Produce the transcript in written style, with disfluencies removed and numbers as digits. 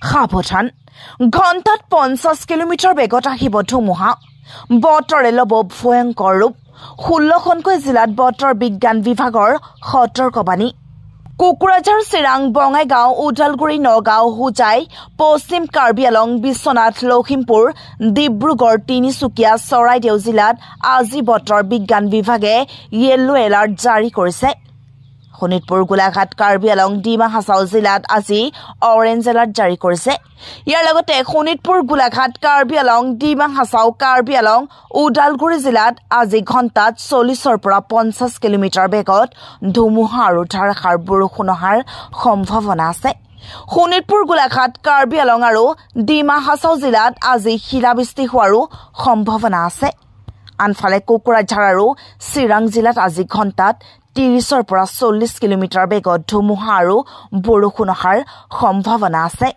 সাৱধান ঘণ্টাত 50 কিলোমিটাৰ বেগত আহিব ধুমুহা বতৰে ল'ব ভয়ংকৰ ৰূপ 16খনকৈ জিলাত বতৰ বিজ্ঞান বিভাগৰ সতৰ্কবাণী কোকৰাঝাৰ চিৰাং বঙাইগাঁও উদালগুৰি নগাঁও হুজাই পশ্চিম কাৰ্বি আলং বিশ্বনাথ লখিমপুৰ ডিব্ৰুগড় তিনিচুকীয়া চৰাইদেউ জিলাত আজি বতৰ বিজ্ঞান বিভাগে য়েলো এলাৰ্ট জাৰি কৰিছে শোণিতপুৰ গোলাঘাট কাৰ্বি আলং ডিমা হাছাও জিলাত আজি অৰেঞ্জ এলাৰ্ট জাৰি কৰিছে ইয়াৰ লগতে শোণিতপুৰ গোলাঘাট কাৰ্বি আলং ডিমা হাছাও কাৰ্বি আলং উদালগুৰি জিলাত আজি ঘণ্টাত 40ৰ পৰা 50 কিলোমিটাৰ বেগত ধুমুহা আৰু ধাৰাসাৰ বৰষুণ হোৱাৰ সম্ভাৱনা আছে শোণিতপুৰ গোলাঘাট কাৰ্বি আলং আৰু ডিমা হাছাও জিলাত আজি শিলাবৃষ্টি হোৱাৰো সম্ভাৱনা আছে আনফালে কোকৰাঝাৰ আৰু চিৰাং জিলাত আজি ঘণ্টাত 30ৰ পৰা 40 কিলোমিটাৰ বেগত ধুমুহা আৰু বৰষুণ হোৱাৰ সম্ভাৱনা আছে